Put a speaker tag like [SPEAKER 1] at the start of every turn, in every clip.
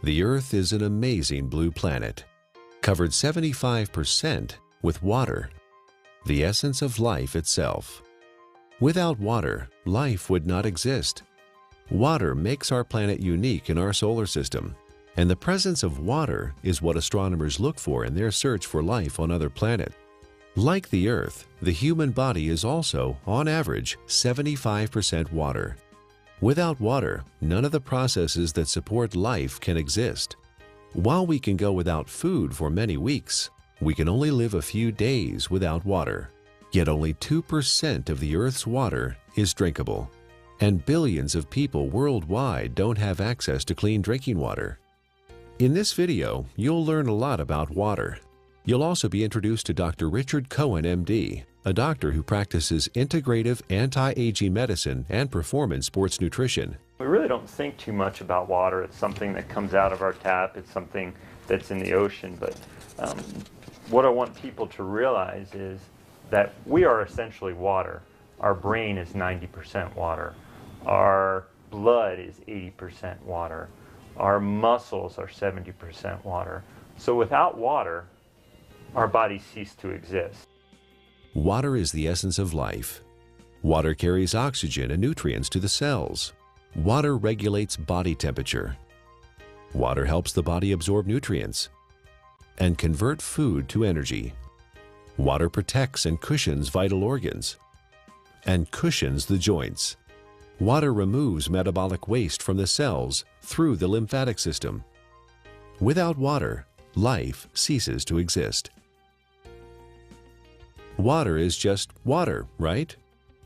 [SPEAKER 1] The Earth is an amazing blue planet, covered 75% with water, the essence of life itself. Without water, life would not exist. Water makes our planet unique in our solar system, and the presence of water is what astronomers look for in their search for life on other planets. Like the Earth, the human body is also, on average, 75% water. Without water, none of the processes that support life can exist. While we can go without food for many weeks, we can only live a few days without water. Yet only 2% of the Earth's water is drinkable, and billions of people worldwide don't have access to clean drinking water. In this video, you'll learn a lot about water. You'll also be introduced to Dr. Richard Cohen, MD, a doctor who practices integrative anti-aging medicine and performance sports nutrition.
[SPEAKER 2] We really don't think too much about water. It's something that comes out of our tap. It's something that's in the ocean. But what I want people to realize is that we are essentially water. Our brain is 90% water. Our blood is 80% water. Our muscles are 70% water. So without water, our bodies cease to exist.
[SPEAKER 1] Water is the essence of life. Water carries oxygen and nutrients to the cells. Water regulates body temperature. Water helps the body absorb nutrients and convert food to energy. Water protects and cushions vital organs and cushions the joints. Water removes metabolic waste from the cells through the lymphatic system. Without water, life ceases to exist. Water is just water, right?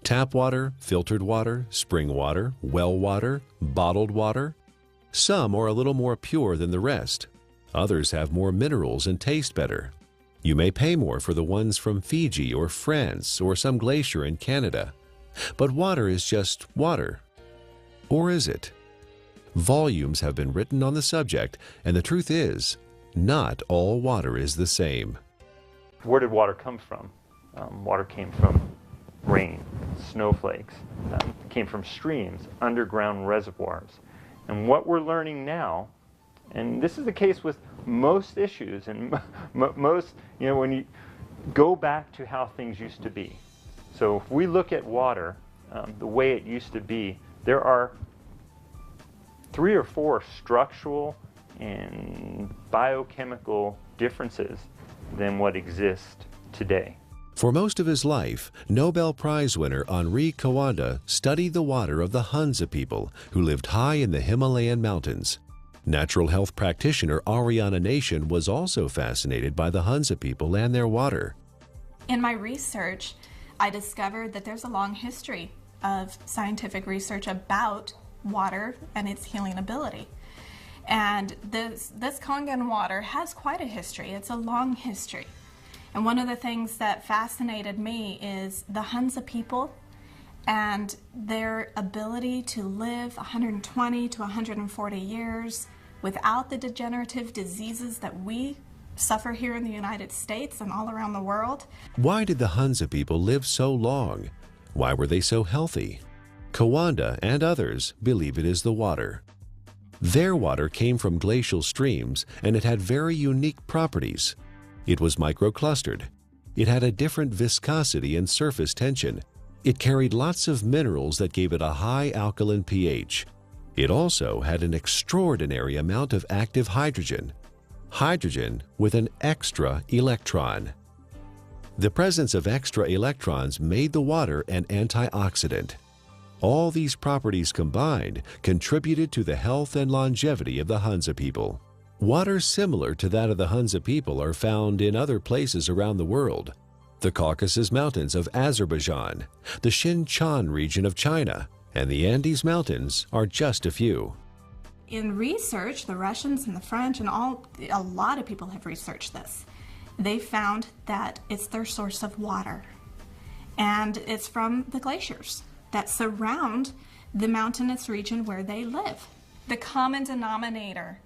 [SPEAKER 1] Tap water, filtered water, spring water, well water, bottled water. Some are a little more pure than the rest. Others have more minerals and taste better. You may pay more for the ones from Fiji or France or some glacier in Canada. But water is just water. Or is it? Volumes have been written on the subject, and the truth is, not all water is the same.
[SPEAKER 2] Where did water come from? Water came from rain, snowflakes, came from streams, underground reservoirs. And what we're learning now, and this is the case with most issues, and most, when you go back to how things used to be. So if we look at water, the way it used to be, there are 3 or 4 structural and biochemical differences than what exists today.
[SPEAKER 1] For most of his life, Nobel Prize winner Henri Coanda studied the water of the Hunza people who lived high in the Himalayan mountains. Natural health practitioner Ariana Nation was also fascinated by the Hunza people and their water.
[SPEAKER 3] In my research, I discovered that there's a long history of scientific research about water and its healing ability. And this Kangen water has quite a history. It's a long history. And one of the things that fascinated me is the Hunza people and their ability to live 120 to 140 years without the degenerative diseases that we suffer here in the United States and all around the world.
[SPEAKER 1] Why did the Hunza people live so long? Why were they so healthy? Coanda and others believe it is the water. Their water came from glacial streams, and it had very unique properties. It was microclustered. It had a different viscosity and surface tension. It carried lots of minerals that gave it a high alkaline pH. It also had an extraordinary amount of active hydrogen. Hydrogen with an extra electron. The presence of extra electrons made the water an antioxidant. All these properties combined contributed to the health and longevity of the Hunza people. Water similar to that of the Hunza people are found in other places around the world. The Caucasus Mountains of Azerbaijan, the Xinjiang region of China, and the Andes Mountains are just a few.
[SPEAKER 3] In research, the Russians and the French and a lot of people have researched this. They found that it's their source of water. And it's from the glaciers that surround the mountainous region where they live. The common denominator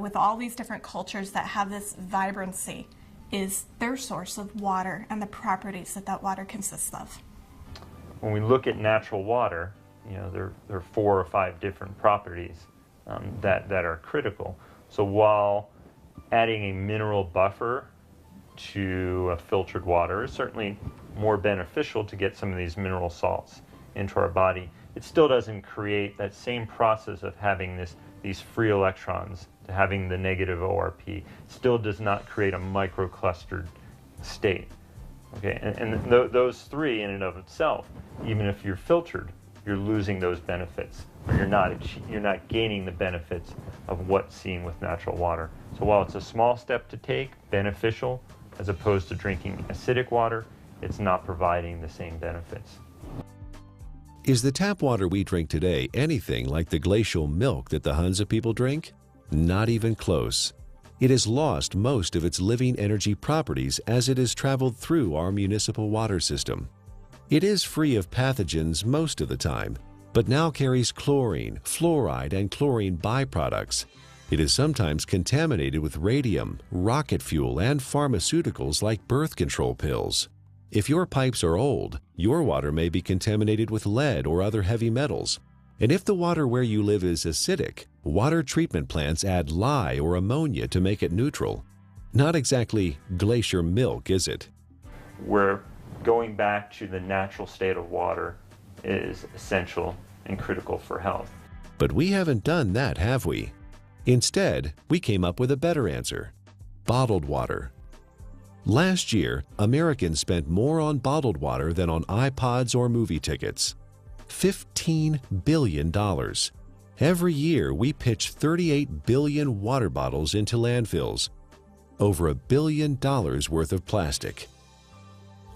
[SPEAKER 3] with all these different cultures that have this vibrancy is their source of water and the properties that that water consists of.
[SPEAKER 2] When we look at natural water, there are 4 or 5 different properties that are critical. So while adding a mineral buffer to filtered water is certainly more beneficial to get some of these mineral salts into our body, it still doesn't create that same process of having these free electrons, to having the negative ORP. Still does not create a microclustered state. Okay, and those three in and of itself, even if you're filtered, you're losing those benefits, or you're not gaining the benefits of what's seen with natural water. So while it's a small step to take, beneficial, as opposed to drinking acidic water, it's not providing the same benefits.
[SPEAKER 1] Is the tap water we drink today anything like the glacial milk that the Hunza people drink? Not even close. It has lost most of its living energy properties as it has traveled through our municipal water system. It is free of pathogens most of the time, but now carries chlorine, fluoride, and chlorine byproducts. It is sometimes contaminated with radium, rocket fuel, and pharmaceuticals like birth control pills. If your pipes are old, your water may be contaminated with lead or other heavy metals. And if the water where you live is acidic, water treatment plants add lye or ammonia to make it neutral. Not exactly glacier milk, is it?
[SPEAKER 2] Where going back to the natural state of water is essential and critical for health.
[SPEAKER 1] But we haven't done that, have we? Instead, we came up with a better answer: bottled water. Last year, Americans spent more on bottled water than on iPods or movie tickets. $15 billion. Every year, we pitch 38 billion water bottles into landfills. Over $1 billion worth of plastic.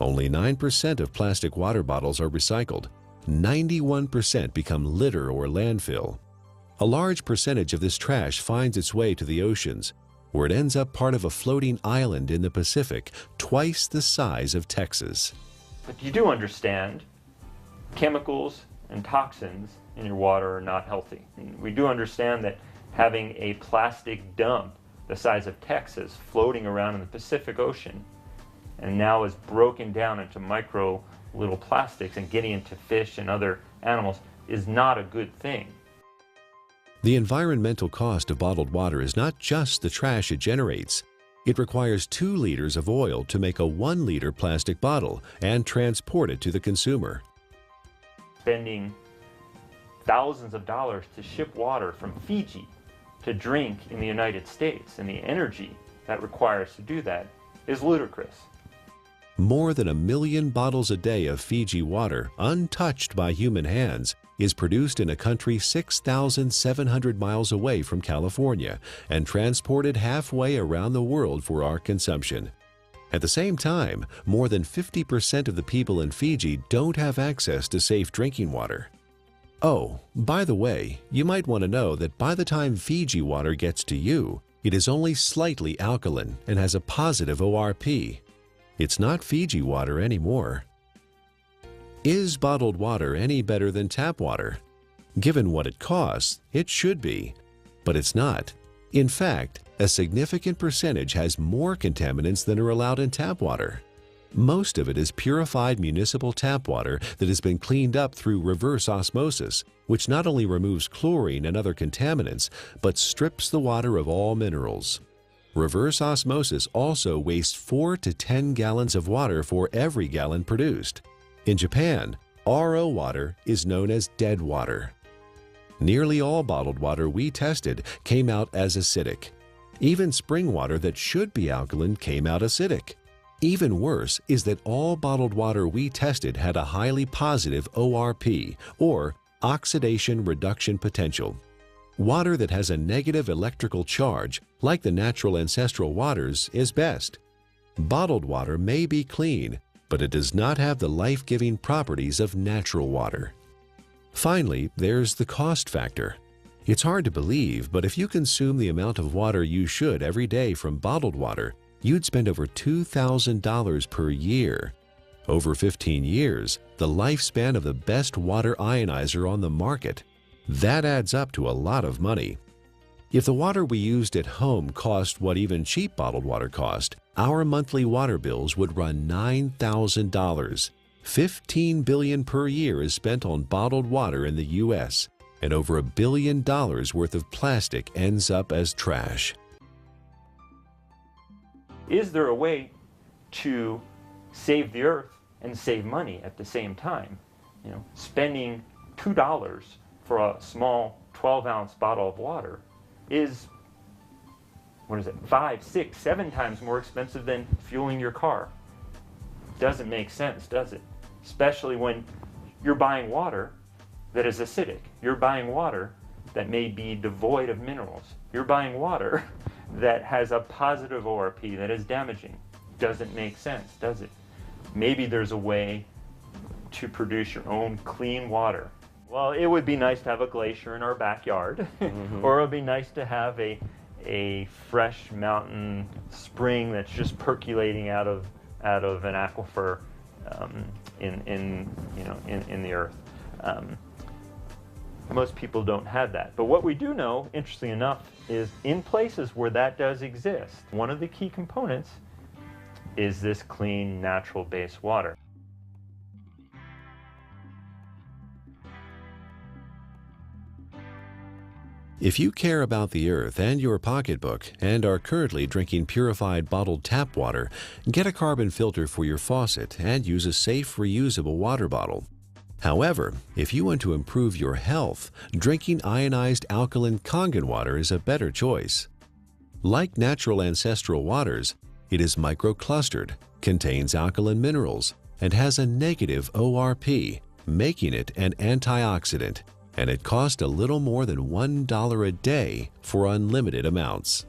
[SPEAKER 1] Only 9% of plastic water bottles are recycled. 91% become litter or landfill. A large percentage of this trash finds its way to the oceans, where it ends up part of a floating island in the Pacific, twice the size of Texas.
[SPEAKER 2] But you do understand chemicals and toxins in your water are not healthy. And we do understand that having a plastic dump the size of Texas floating around in the Pacific Ocean and now is broken down into micro little plastics and getting into fish and other animals is not a good thing.
[SPEAKER 1] The environmental cost of bottled water is not just the trash it generates. It requires 2 liters of oil to make a 1-liter plastic bottle and transport it to the consumer.
[SPEAKER 2] Spending thousands of dollars to ship water from Fiji to drink in the United States, and the energy that requires to do that is ludicrous.
[SPEAKER 1] More than 1 million bottles a day of Fiji water, untouched by human hands, is produced in a country 6,700 miles away from California and transported halfway around the world for our consumption. At the same time, more than 50% of the people in Fiji don't have access to safe drinking water. Oh, by the way, you might want to know that by the time Fiji water gets to you, it is only slightly alkaline and has a positive ORP. It's not Fiji water anymore. Is bottled water any better than tap water? Given what it costs, it should be, but it's not. In fact, a significant percentage has more contaminants than are allowed in tap water. Most of it is purified municipal tap water that has been cleaned up through reverse osmosis, which not only removes chlorine and other contaminants, but strips the water of all minerals. Reverse osmosis also wastes 4 to 10 gallons of water for every gallon produced. In Japan, RO water is known as dead water. Nearly all bottled water we tested came out as acidic. Even spring water that should be alkaline came out acidic. Even worse is that all bottled water we tested had a highly positive ORP, or oxidation reduction potential. Water that has a negative electrical charge, like the natural ancestral waters, is best. Bottled water may be clean, but it does not have the life-giving properties of natural water. Finally, there's the cost factor. It's hard to believe, but if you consume the amount of water you should every day from bottled water, you'd spend over $2,000 per year. Over 15 years, the lifespan of the best water ionizer on the market. That adds up to a lot of money. If the water we used at home cost what even cheap bottled water cost, our monthly water bills would run $9,000. $15 billion per year is spent on bottled water in the U.S., and over $1 billion worth of plastic ends up as trash.
[SPEAKER 2] Is there a way to save the earth and save money at the same time? You know, spending $2 for a small 12-ounce bottle of water is, what is it, 5, 6, 7 times more expensive than fueling your car. Doesn't make sense, does it? Especially when you're buying water that is acidic. You're buying water that may be devoid of minerals. You're buying water that has a positive ORP that is damaging. Doesn't make sense, does it? Maybe there's a way to produce your own clean water. Well, it would be nice to have a glacier in our backyard, or it would be nice to have a fresh mountain spring that's just percolating out of an aquifer in the earth. Most people don't have that. But what we do know, interestingly enough, is in places where that does exist, one of the key components is this clean, natural-based water.
[SPEAKER 1] If you care about the earth and your pocketbook and are currently drinking purified bottled tap water, get a carbon filter for your faucet and use a safe, reusable water bottle. However, if you want to improve your health, drinking ionized alkaline Kangen water is a better choice. Like natural ancestral waters, it is microclustered, contains alkaline minerals, and has a negative ORP, making it an antioxidant, and it costs a little more than $1 a day for unlimited amounts.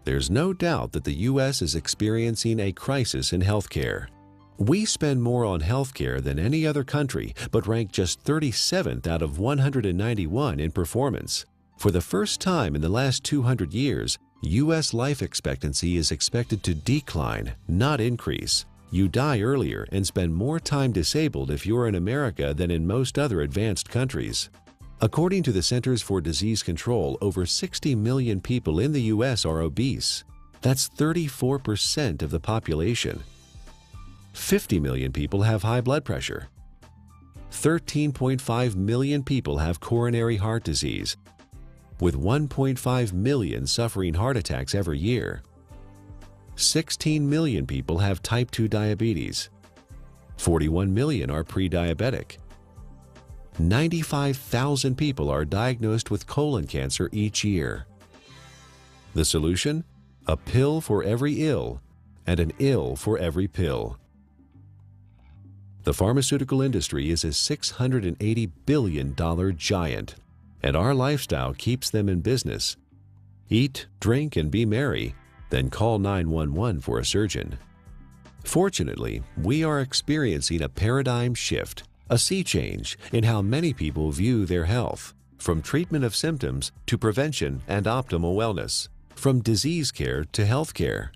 [SPEAKER 1] There's no doubt that the U.S. is experiencing a crisis in healthcare. We spend more on healthcare than any other country, but rank just 37th out of 191 in performance. For the first time in the last 200 years, U.S. life expectancy is expected to decline, not increase. You die earlier and spend more time disabled if you're in America than in most other advanced countries. According to the Centers for Disease Control, over 60 million people in the U.S. are obese. That's 34% of the population. 50 million people have high blood pressure. 13.5 million people have coronary heart disease, with 1.5 million suffering heart attacks every year. 16 million people have type 2 diabetes. 41 million are pre-diabetic. 95,000 people are diagnosed with colon cancer each year. The solution? A pill for every ill and an ill for every pill. The pharmaceutical industry is a $680 billion giant, and our lifestyle keeps them in business. Eat, drink, and be merry, then call 911 for a surgeon. Fortunately, we are experiencing a paradigm shift, a sea change in how many people view their health, from treatment of symptoms to prevention and optimal wellness, from disease care to health care.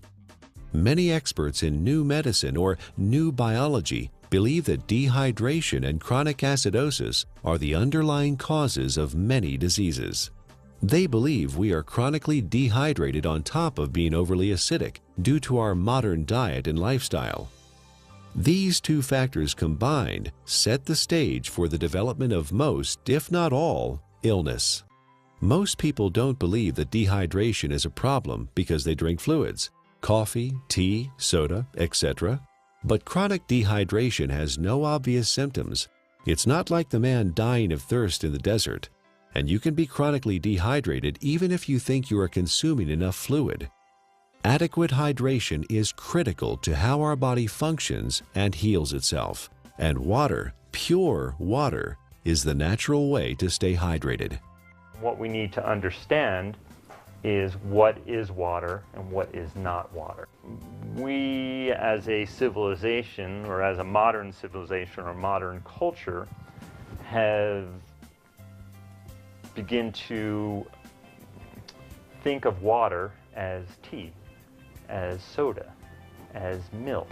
[SPEAKER 1] Many experts in new medicine or new biology believe that dehydration and chronic acidosis are the underlying causes of many diseases. They believe we are chronically dehydrated on top of being overly acidic due to our modern diet and lifestyle. These two factors combined set the stage for the development of most, if not all, illness. Most people don't believe that dehydration is a problem because they drink fluids, coffee, tea, soda, etc. But chronic dehydration has no obvious symptoms. It's not like the man dying of thirst in the desert, and you can be chronically dehydrated even if you think you are consuming enough fluid. Adequate hydration is critical to how our body functions and heals itself, and water, pure water, is the natural way to stay hydrated.
[SPEAKER 2] What we need to understand is what is water and what is not water. We as a civilization, or as a modern civilization or modern culture, have begun to think of water as tea, as soda, as milk,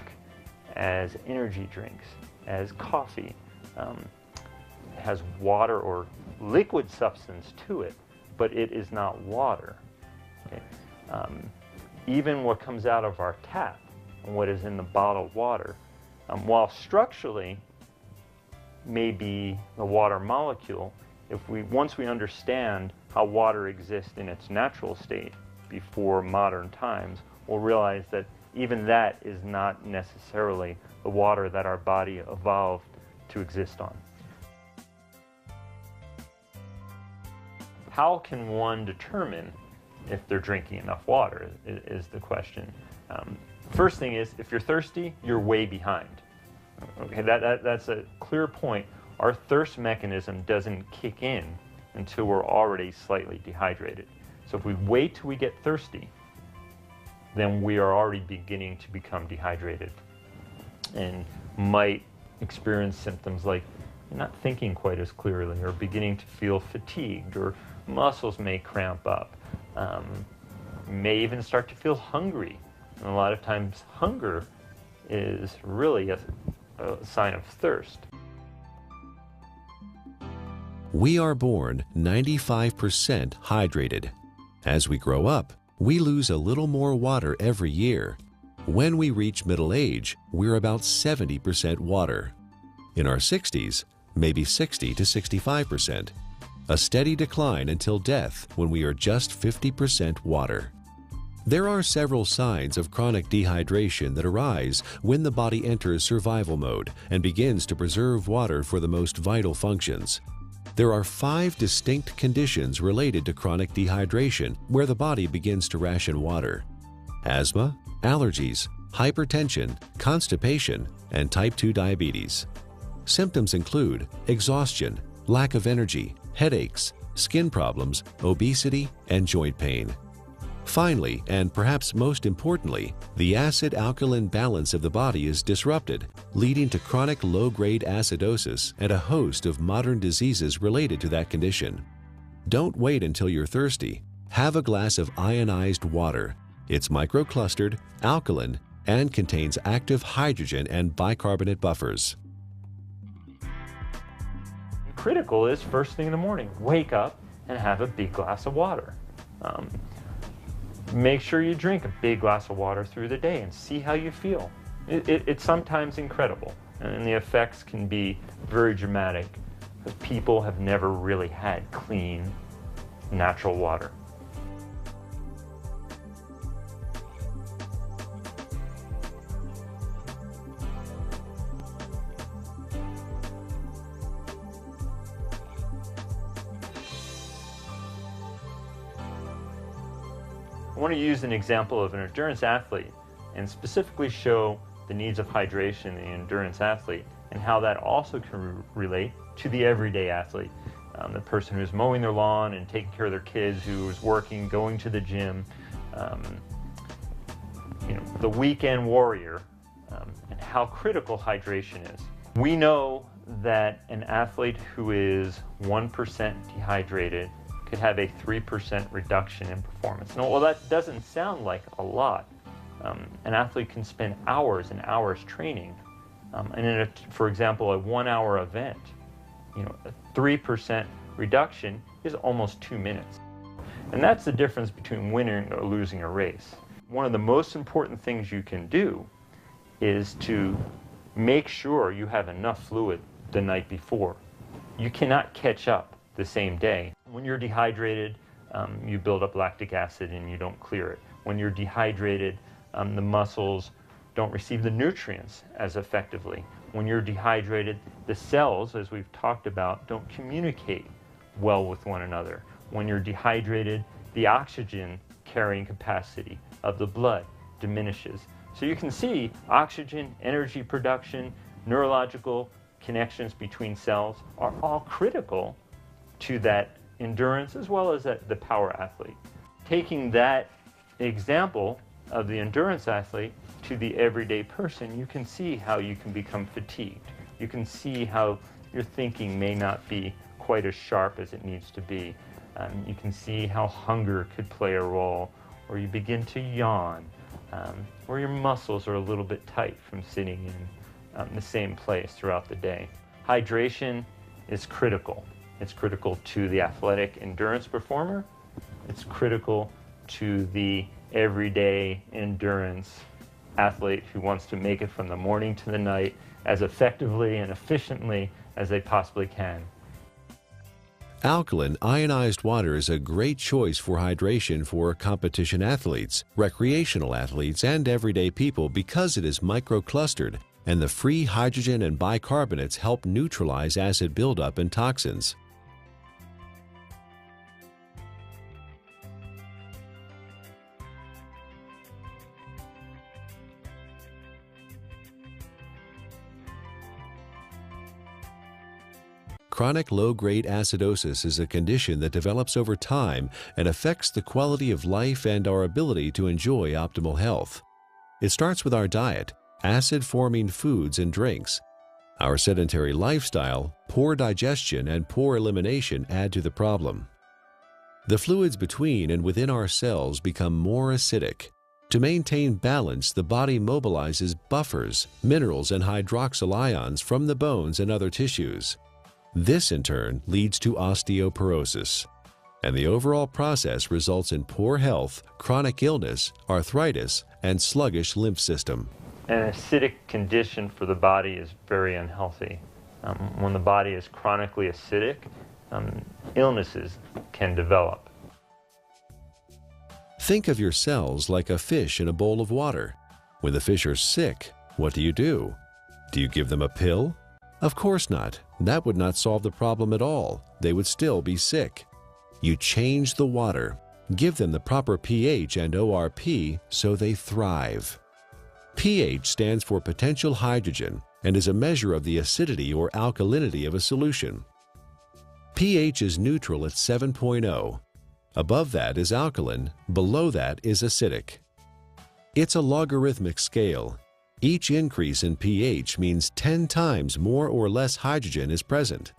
[SPEAKER 2] as energy drinks, as coffee. It has water or liquid substance to it, but it is not water. Okay? Even what comes out of our tap and what is in the bottled water. While structurally may be the water molecule, once we understand how water exists in its natural state before modern times, we'll realize that even that is not necessarily the water that our body evolved to exist on. How can one determine if they're drinking enough water is the question. First thing is, if you're thirsty, you're way behind. Okay, that's a clear point. Our thirst mechanism doesn't kick in until we're already slightly dehydrated. So if we wait till we get thirsty, then we are already beginning to become dehydrated and might experience symptoms like not thinking quite as clearly, or beginning to feel fatigued, or muscles may cramp up, may even start to feel hungry. And a lot of times hunger is really a sign of thirst.
[SPEAKER 1] We are born 95% hydrated. As we grow up, we lose a little more water every year. When we reach middle age, we're about 70% water. In our 60s, maybe 60 to 65%. A steady decline until death when we are just 50% water. There are several signs of chronic dehydration that arise when the body enters survival mode and begins to preserve water for the most vital functions. There are 5 distinct conditions related to chronic dehydration where the body begins to ration water: asthma, allergies, hypertension, constipation, and type 2 diabetes. Symptoms include exhaustion, lack of energy, headaches, skin problems, obesity, and joint pain. Finally, and perhaps most importantly, the acid-alkaline balance of the body is disrupted, leading to chronic low-grade acidosis and a host of modern diseases related to that condition. Don't wait until you're thirsty. Have a glass of ionized water. It's microclustered, alkaline, and contains active hydrogen and bicarbonate buffers.
[SPEAKER 2] Critical is first thing in the morning, wake up and have a big glass of water. Make sure you drink a big glass of water through the day and see how you feel. It's sometimes incredible, and the effects can be very dramatic because people have never really had clean, natural water. I want to use an example of an endurance athlete and specifically show the needs of hydration in the endurance athlete and how that also can relate to the everyday athlete. The person who's mowing their lawn and taking care of their kids, who is working, going to the gym, the weekend warrior, and how critical hydration is. We know that an athlete who is 1% dehydrated could have a 3% reduction in performance. Now, well, that doesn't sound like a lot. An athlete can spend hours and hours training, and in for example, a 1-hour event, a 3% reduction is almost 2 minutes. And that's the difference between winning or losing a race. One of the most important things you can do is to make sure you have enough fluid the night before. You cannot catch up the same day. When you're dehydrated, you build up lactic acid and you don't clear it. When you're dehydrated, the muscles don't receive the nutrients as effectively. When you're dehydrated, the cells, as we've talked about, don't communicate well with one another. When you're dehydrated, the oxygen carrying capacity of the blood diminishes. So you can see oxygen, energy production, neurological connections between cells are all critical to that endurance as well as the power athlete. Taking that example of the endurance athlete to the everyday person, you can see how you can become fatigued. You can see how your thinking may not be quite as sharp as it needs to be. You can see how hunger could play a role, or you begin to yawn, or your muscles are a little bit tight from sitting in the same place throughout the day. Hydration is critical. It's critical to the athletic endurance performer. It's critical to the everyday endurance athlete who wants to make it from the morning to the night as effectively and efficiently as they possibly can.
[SPEAKER 1] Alkaline ionized water is a great choice for hydration for competition athletes, recreational athletes, and everyday people because it is microclustered, and the free hydrogen and bicarbonates help neutralize acid buildup and toxins. Chronic low-grade acidosis is a condition that develops over time and affects the quality of life and our ability to enjoy optimal health. It starts with our diet, acid-forming foods and drinks. Our sedentary lifestyle, poor digestion, and poor elimination add to the problem. The fluids between and within our cells become more acidic. To maintain balance, the body mobilizes buffers, minerals, and hydroxyl ions from the bones and other tissues. This, in turn, leads to osteoporosis, and the overall process results in poor health, chronic illness, arthritis, and sluggish lymph system.
[SPEAKER 2] An acidic condition for the body is very unhealthy. When the body is chronically acidic, illnesses can develop.
[SPEAKER 1] Think of your cells like a fish in a bowl of water. When the fish are sick, what do? Do you give them a pill? Of course not. That would not solve the problem at all. They would still be sick. You change the water, give them the proper pH and ORP so they thrive. pH stands for potential hydrogen and is a measure of the acidity or alkalinity of a solution. pH is neutral at 7.0. Above that is alkaline, below that is acidic. It's a logarithmic scale. Each increase in pH means 10 times more or less hydrogen is present.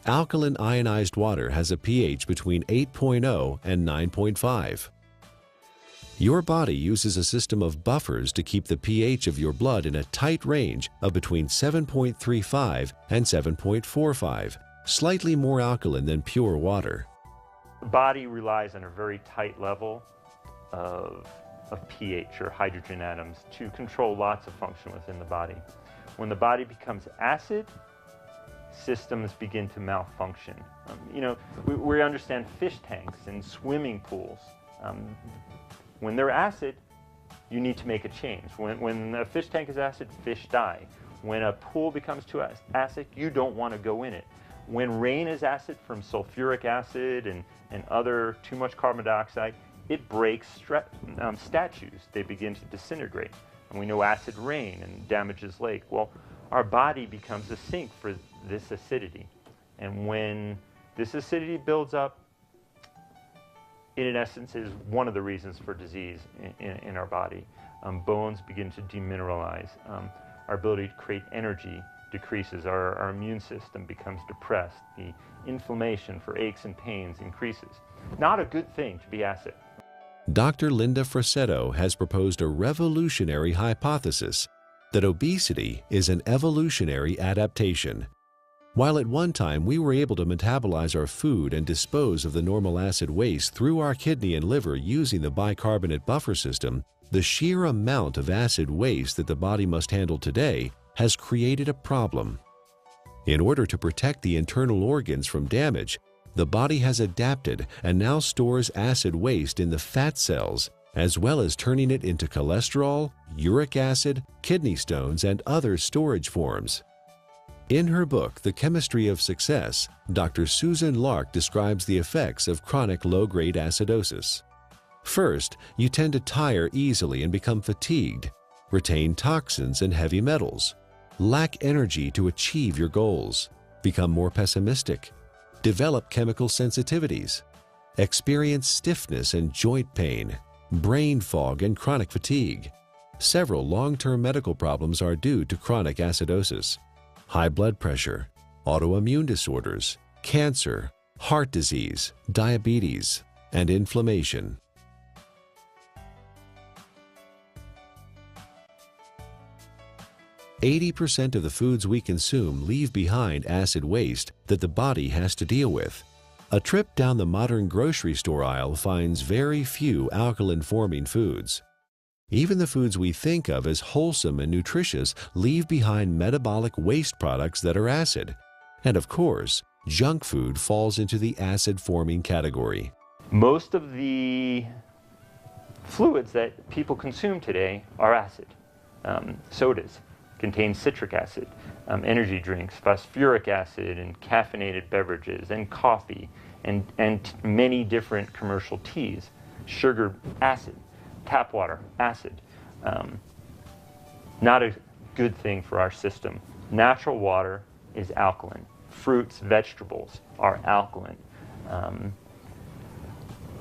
[SPEAKER 1] Alkaline ionized water has a pH between 8.0 and 9.5. Your body uses a system of buffers to keep the pH of your blood in a tight range of between 7.35 and 7.45, slightly more alkaline than pure water.
[SPEAKER 2] The body relies on a very tight level of pH, or hydrogen atoms, to control lots of function within the body. When the body becomes acid, systems begin to malfunction. We understand fish tanks and swimming pools. When they're acid, you need to make a change. When a fish tank is acid, fish die. When a pool becomes too acid, you don't want to go in it. When rain is acid from sulfuric acid and other too much carbon dioxide, it breaks statues. They begin to disintegrate. And we know acid rain and damages lake. Well, our body becomes a sink for this acidity. And when this acidity builds up, it in essence is one of the reasons for disease in our body. Bones begin to demineralize. Our ability to create energy decreases. Our immune system becomes depressed. The inflammation for aches and pains increases. Not a good thing to be acid.
[SPEAKER 1] Dr. Linda Frassetto has proposed a revolutionary hypothesis that obesity is an evolutionary adaptation. While at one time we were able to metabolize our food and dispose of the normal acid waste through our kidney and liver using the bicarbonate buffer system, the sheer amount of acid waste that the body must handle today has created a problem. In order to protect the internal organs from damage, the body has adapted and now stores acid waste in the fat cells, as well as turning it into cholesterol, uric acid, kidney stones, and other storage forms. In her book, The Chemistry of Success, Dr. Susan Lark describes the effects of chronic low-grade acidosis. First, you tend to tire easily and become fatigued, retain toxins and heavy metals, lack energy to achieve your goals, become more pessimistic, develop chemical sensitivities, experience stiffness and joint pain, brain fog, and chronic fatigue. Several long-term medical problems are due to chronic acidosis: high blood pressure, autoimmune disorders, cancer, heart disease, diabetes, and inflammation. %80 of the foods we consume leave behind acid waste that the body has to deal with. A trip down the modern grocery store aisle finds very few alkaline-forming foods. Even the foods we think of as wholesome and nutritious leave behind metabolic waste products that are acid. And of course, junk food falls into the acid-forming category.
[SPEAKER 2] Most of the fluids that people consume today are acid. Sodas contain citric acid, energy drinks, phosphoric acid, and caffeinated beverages, and coffee, and many different commercial teas. Sugar, acid. Tap water, acid. Not a good thing for our system. Natural water is alkaline. Fruits, vegetables are alkaline.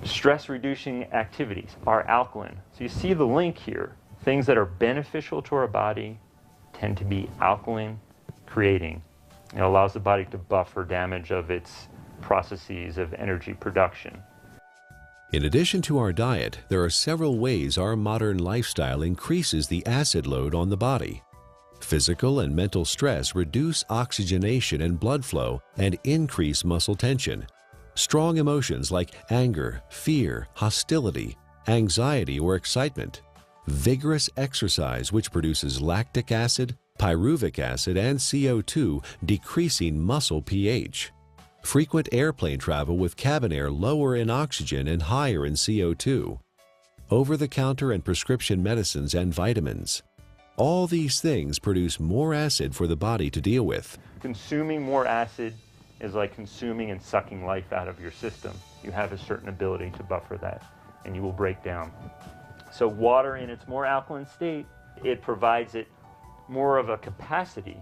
[SPEAKER 2] Stress-reducing activities are alkaline. So you see the link here. Things that are beneficial to our body tend to be alkaline creating. It allows the body to buffer damage of its processes of energy production.
[SPEAKER 1] In addition to our diet, there are several ways our modern lifestyle increases the acid load on the body. Physical and mental stress reduce oxygenation and blood flow and increase muscle tension. Strong emotions like anger, fear, hostility, anxiety, or excitement. Vigorous exercise, which produces lactic acid, pyruvic acid, and CO2, decreasing muscle pH. Frequent airplane travel with cabin air lower in oxygen and higher in CO2. Over-the-counter and prescription medicines and vitamins. All these things produce more acid for the body to deal with.
[SPEAKER 2] Consuming more acid is like consuming and sucking life out of your system. You have a certain ability to buffer that, and you will break down. So water in its more alkaline state, it provides it more of a capacity,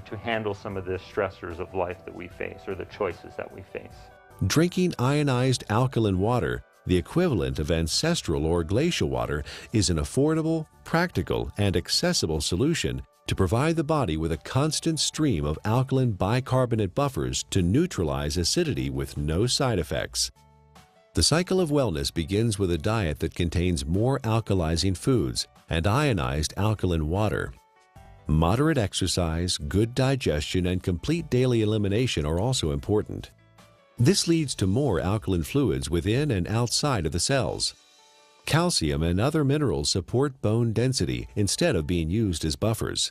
[SPEAKER 2] to handle some of the stressors of life that we face, or the choices that we face.
[SPEAKER 1] Drinking ionized alkaline water, the equivalent of ancestral or glacial water, is an affordable, practical, and accessible solution to provide the body with a constant stream of alkaline bicarbonate buffers to neutralize acidity with no side effects. The cycle of wellness begins with a diet that contains more alkalizing foods and ionized alkaline water. Moderate exercise, good digestion, and complete daily elimination are also important. This leads to more alkaline fluids within and outside of the cells. Calcium and other minerals support bone density instead of being used as buffers.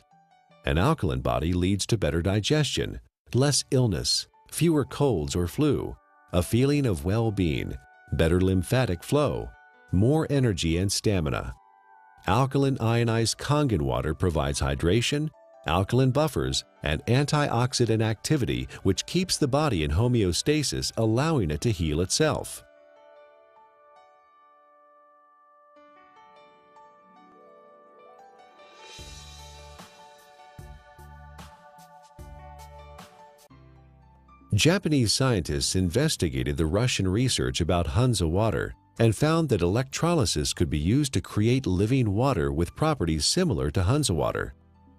[SPEAKER 1] An alkaline body leads to better digestion, less illness, fewer colds or flu, a feeling of well-being, better lymphatic flow, more energy and stamina. Alkaline ionized Kangen water provides hydration, alkaline buffers, and antioxidant activity, which keeps the body in homeostasis, allowing it to heal itself. Japanese scientists investigated the Russian research about Hansa water and found that electrolysis could be used to create living water with properties similar to Hansa water.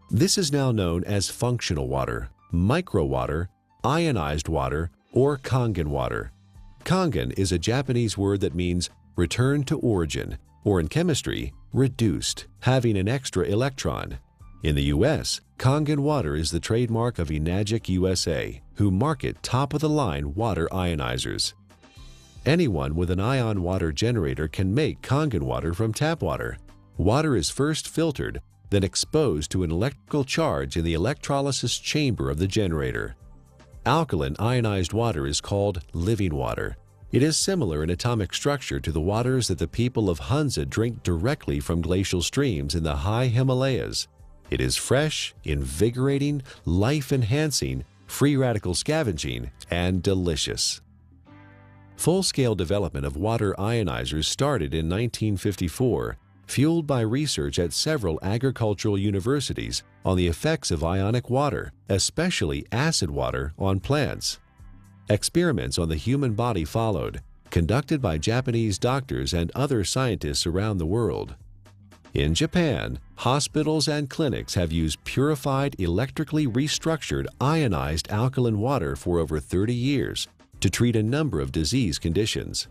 [SPEAKER 1] This is now known as functional water, micro water, ionized water, or Kangen water. Kangen is a Japanese word that means return to origin, or in chemistry, reduced, having an extra electron. In the U.S., Kangen water is the trademark of Enagic USA, who market top-of-the-line water ionizers. Anyone with an ion water generator can make Kangen water from tap water. Water is first filtered, then exposed to an electrical charge in the electrolysis chamber of the generator. Alkaline ionized water is called living water. It is similar in atomic structure to the waters that the people of Hansa drink directly from glacial streams in the high Himalayas. It is fresh, invigorating, life-enhancing, free radical scavenging, and delicious. Full-scale development of water ionizers started in 1954, fueled by research at several agricultural universities on the effects of ionic water, especially acid water, on plants. Experiments on the human body followed, conducted by Japanese doctors and other scientists around the world. In Japan, hospitals and clinics have used purified, electrically restructured, ionized alkaline water for over 30 years to treat a number of disease conditions.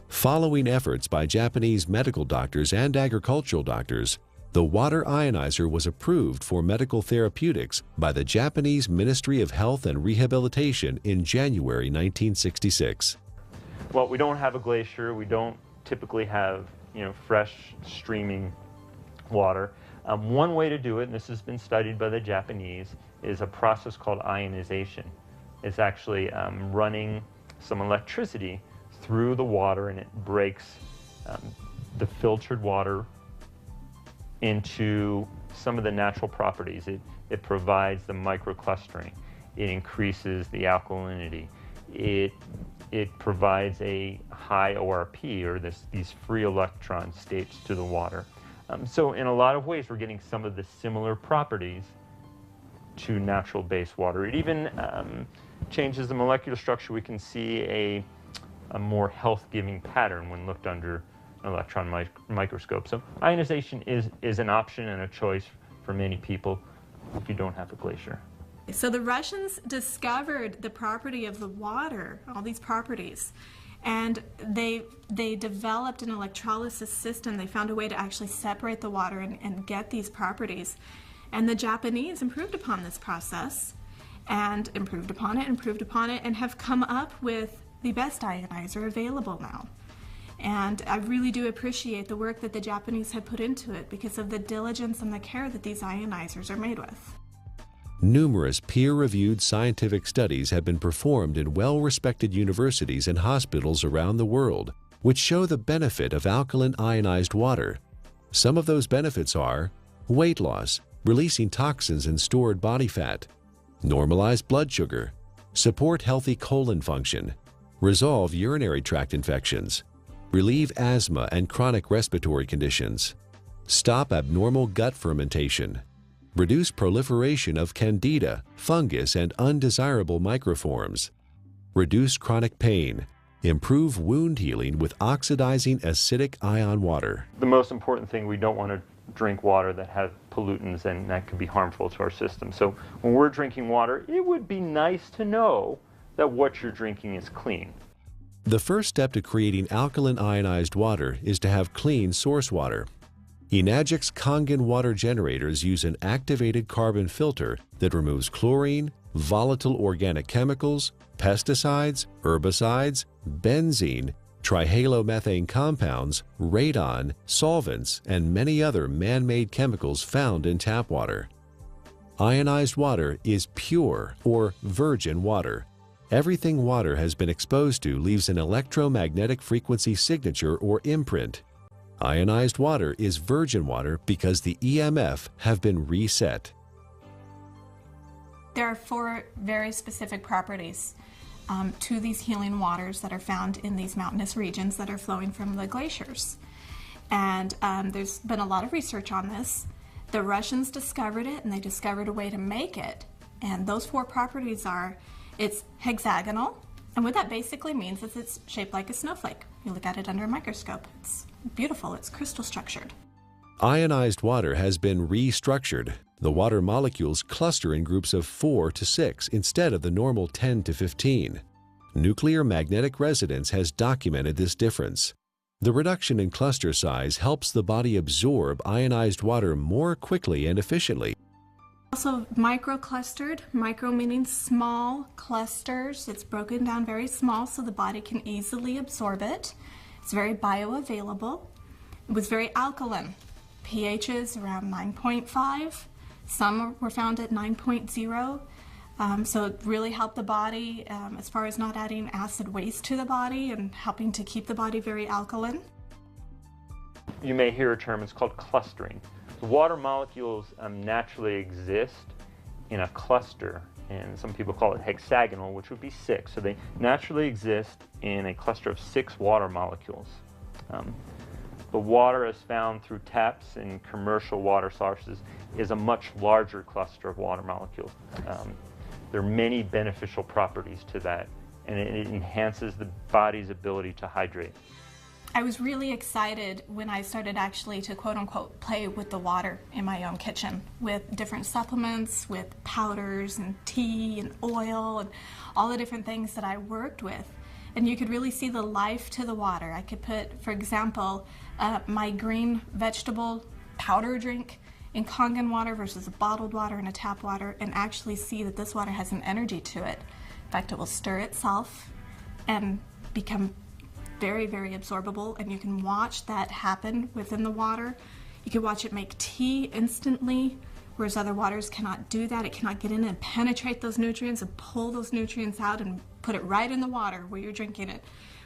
[SPEAKER 1] Following efforts by Japanese medical doctors and agricultural doctors, the water ionizer was approved for medical therapeutics by the Japanese Ministry of Health and Rehabilitation in January 1966.
[SPEAKER 2] Well, we don't have a glacier. We don't typically have, fresh streaming water. One way to do it, and this has been studied by the Japanese, is a process called ionization. It's actually running some electricity through the water, and it breaks the filtered water into some of the natural properties. It provides the microclustering. It increases the alkalinity. It provides a high ORP, or these free electron states, to the water. So in a lot of ways, we're getting some of the similar properties to natural base water. It even changes the molecular structure. We can see a more health-giving pattern when looked under an electron microscope. So ionization is an option and a choice for many people if you don't have a glacier.
[SPEAKER 3] So the Russians discovered the property of the water, all these properties, and they developed an electrolysis system. They found a way to actually separate the water and get these properties. And the Japanese improved upon this process and improved upon it, and have come up with the best ionizer available now. And I really do appreciate the work that the Japanese have put into it because of the diligence and the care that these ionizers are made with.
[SPEAKER 1] Numerous peer-reviewed scientific studies have been performed in well-respected universities and hospitals around the world, which show the benefit of alkaline ionized water. Some of those benefits are weight loss, releasing toxins and stored body fat, normalize blood sugar, support healthy colon function, resolve urinary tract infections, relieve asthma and chronic respiratory conditions, stop abnormal gut fermentation, reduce proliferation of candida, fungus, and undesirable microforms, reduce chronic pain, improve wound healing with oxidizing acidic ion water.
[SPEAKER 2] The most important thing, we don't want to drink water that has pollutants, and that can be harmful to our system. So when we're drinking water, it would be nice to know that what you're drinking is clean.
[SPEAKER 1] The first step to creating alkaline ionized water is to have clean source water. Enagic's Kangen water generators use an activated carbon filter that removes chlorine, volatile organic chemicals, pesticides, herbicides, benzene, trihalomethane compounds, radon, solvents, and many other man-made chemicals found in tap water. Ionized water is pure or virgin water. Everything water has been exposed to leaves an electromagnetic frequency signature or imprint. Ionized water is virgin water because the EMF have been reset.
[SPEAKER 3] There are 4 very specific properties to these healing waters that are found in these mountainous regions that are flowing from the glaciers. And there's been a lot of research on this. The Russians discovered it, and they discovered a way to make it. And those 4 properties are, it's hexagonal, and what that basically means is it's shaped like a snowflake. You look at it under a microscope. It's beautiful, it's crystal structured.
[SPEAKER 1] Ionized water has been restructured. The water molecules cluster in groups of 4 to 6 instead of the normal 10 to 15. Nuclear magnetic resonance has documented this difference. The reduction in cluster size helps the body absorb ionized water more quickly and efficiently.
[SPEAKER 3] Also microclustered, micro meaning small clusters. It's broken down very small so the body can easily absorb it. It's very bioavailable. It was very alkaline. pHs around 9.5. Some were found at 9.0. So it really helped the body as far as not adding acid waste to the body and helping to keep the body very alkaline.
[SPEAKER 2] You may hear a term, it's called clustering. The water molecules naturally exist in a cluster, and some people call it hexagonal, which would be 6. So they naturally exist in a cluster of 6 water molecules. The water as found through taps and commercial water sources is a much larger cluster of water molecules. There are many beneficial properties to that, and it enhances the body's ability to hydrate.
[SPEAKER 3] I was really excited when I started actually to quote-unquote play with the water in my own kitchen with different supplements, with powders and tea and oil and all the different things that I worked with. And you could really see the life to the water. I could put, for example, my green vegetable powder drink in Kangen water versus a bottled water and a tap water, and actually see that this water has an energy to it. In fact, it will stir itself and become very, very absorbable, and you can watch that happen within the water. You can watch it make tea instantly, whereas other waters cannot do that. It cannot get in and penetrate those nutrients and pull those nutrients out and put it right in the water where you're drinking it,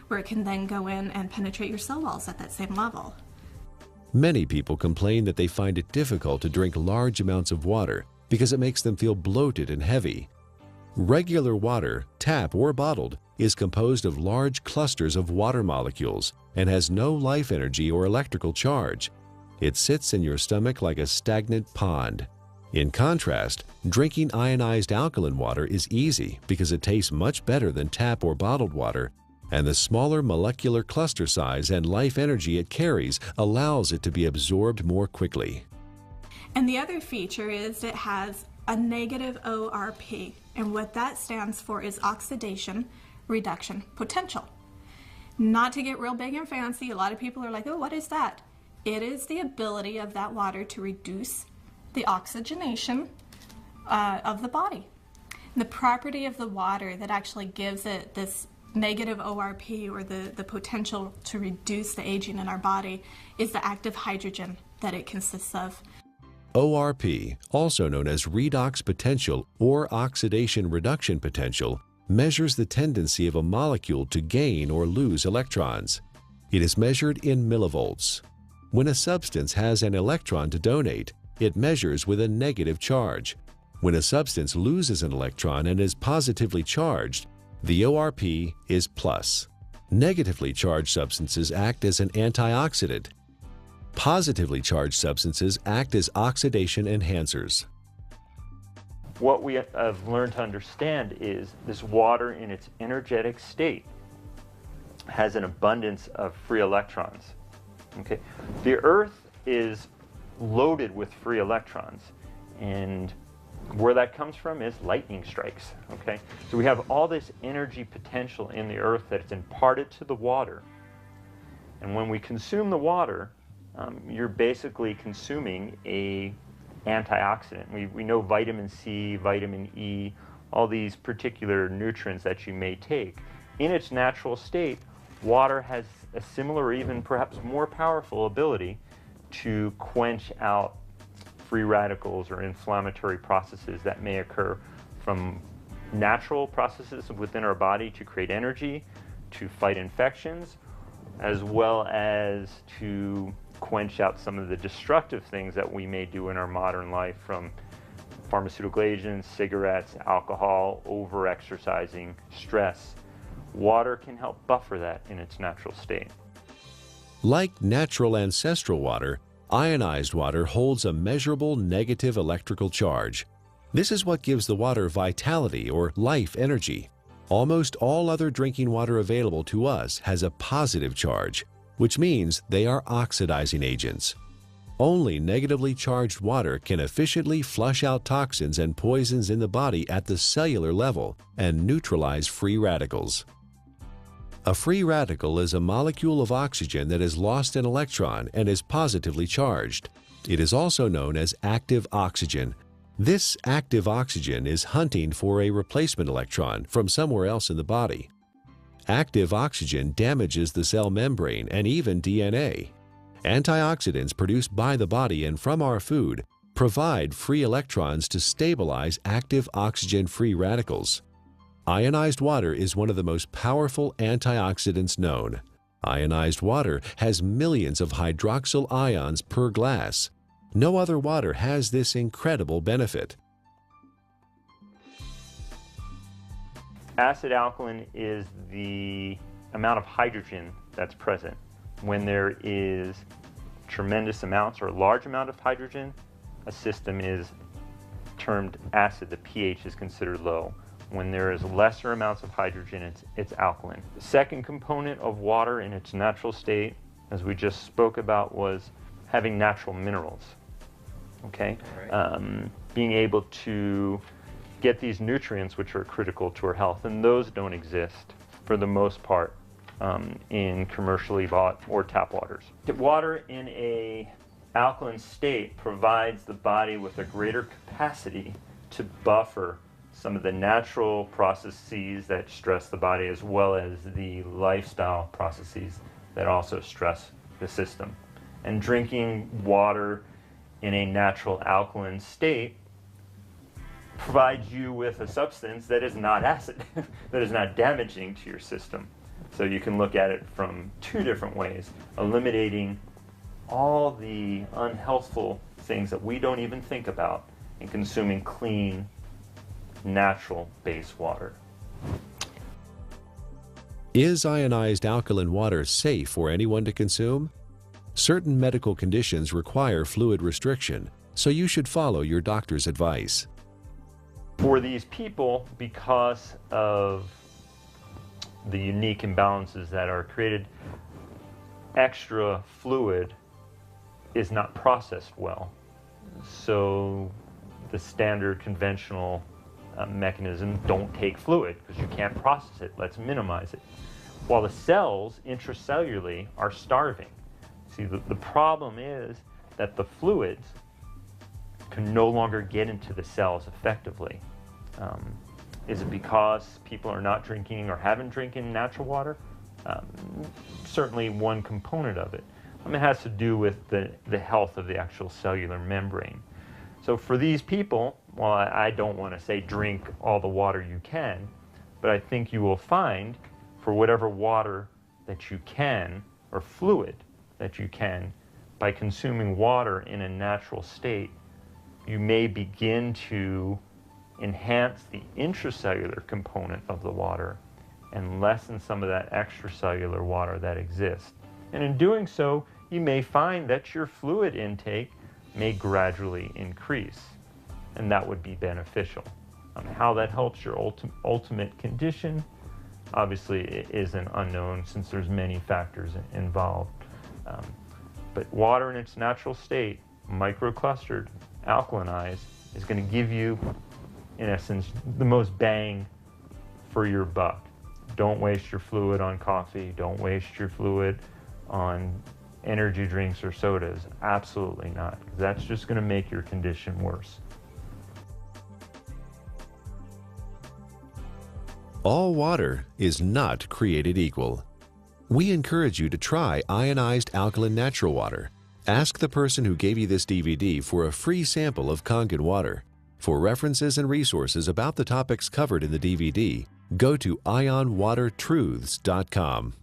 [SPEAKER 3] where it can then go in and penetrate your cell walls at that same level.
[SPEAKER 1] Many people complain that they find it difficult to drink large amounts of water because it makes them feel bloated and heavy. Regular water, tap or bottled, is composed of large clusters of water molecules and has no life energy or electrical charge. It sits in your stomach like a stagnant pond. In contrast, drinking ionized alkaline water is easy because it tastes much better than tap or bottled water, and the smaller molecular cluster size and life energy it carries allows it to be absorbed more quickly.
[SPEAKER 3] And the other feature is it has a negative ORP, and what that stands for is oxidation reduction potential. Not to get real big and fancy, a lot of people are like, oh, what is that? It is the ability of that water to reduce the oxygenation of the body. The property of the water that actually gives it this negative ORP, or the potential to reduce the aging in our body, is the active hydrogen that it consists of.
[SPEAKER 1] ORP, also known as redox potential or oxidation reduction potential, measures the tendency of a molecule to gain or lose electrons. It is measured in millivolts. When a substance has an electron to donate, it measures with a negative charge. When a substance loses an electron and is positively charged, the ORP is plus. Negatively charged substances act as an antioxidant. Positively charged substances act as oxidation enhancers.
[SPEAKER 2] What we have learned to understand is this water in its energetic state has an abundance of free electrons. Okay? The Earth is loaded with free electrons, and where that comes from is lightning strikes. Okay? So we have all this energy potential in the Earth that's imparted to the water, and when we consume the water, you're basically consuming a antioxidant. We know vitamin C, vitamin E, all these particular nutrients that you may take. In its natural state, water has a similar, even perhaps more powerful ability to quench out free radicals or inflammatory processes that may occur from natural processes within our body to create energy, to fight infections, as well as to quench out some of the destructive things that we may do in our modern life, from pharmaceutical agents, cigarettes, alcohol, over-exercising, stress. Water can help buffer that in its natural state.
[SPEAKER 1] Like natural ancestral water, ionized water holds a measurable negative electrical charge. This is what gives the water vitality or life energy. Almost all other drinking water available to us has a positive charge, which means they are oxidizing agents. Only negatively charged water can efficiently flush out toxins and poisons in the body at the cellular level and neutralize free radicals. A free radical is a molecule of oxygen that has lost an electron and is positively charged. It is also known as active oxygen. This active oxygen is hunting for a replacement electron from somewhere else in the body. Active oxygen damages the cell membrane and even DNA. Antioxidants produced by the body and from our food provide free electrons to stabilize active oxygen-free radicals. Ionized water is one of the most powerful antioxidants known. Ionized water has millions of hydroxyl ions per glass. No other water has this incredible benefit.
[SPEAKER 2] Acid alkaline is the amount of hydrogen that's present. When there is tremendous amounts or a large amount of hydrogen, a system is termed acid. The pH is considered low. When there is lesser amounts of hydrogen, it's alkaline. The second component of water in its natural state, as we just spoke about, was having natural minerals. Okay? Right. Being able to get these nutrients which are critical to our health, and those don't exist for the most part in commercially bought or tap waters. Water in an alkaline state provides the body with a greater capacity to buffer some of the natural processes that stress the body, as well as the lifestyle processes that also stress the system. And drinking water in a natural alkaline state provides you with a substance that is not acid, that is not damaging to your system. So you can look at it from two different ways, eliminating all the unhealthful things that we don't even think about and consuming clean, natural base water.
[SPEAKER 1] Is ionized alkaline water safe for anyone to consume? Certain medical conditions require fluid restriction, so you should follow your doctor's advice.
[SPEAKER 2] For these people, because of the unique imbalances that are created, extra fluid is not processed well. So the standard conventional mechanism, don't take fluid because you can't process it. Let's minimize it. While the cells intracellularly are starving. See, the problem is that the fluids can no longer get into the cells effectively. Is it because people are not drinking or haven't drinking natural water? Certainly one component of it. It has to do with the health of the actual cellular membrane. So for these people, well, I don't want to say drink all the water you can, but I think you will find for whatever water that you can, or fluid that you can, by consuming water in a natural state, you may begin to enhance the intracellular component of the water and lessen some of that extracellular water that exists. And in doing so, you may find that your fluid intake may gradually increase, and that would be beneficial. How that helps your ultimate condition, obviously it is an unknown since there's many factors involved. But water in its natural state, microclustered, alkalinized, is going to give you, in essence, the most bang for your buck. Don't waste your fluid on coffee. Don't waste your fluid on energy drinks or sodas. Absolutely not. That's just going to make your condition worse.
[SPEAKER 1] All water is not created equal. We encourage you to try ionized alkaline natural water. Ask the person who gave you this DVD for a free sample of Kangen water. For references and resources about the topics covered in the DVD, go to ionwatertruths.com.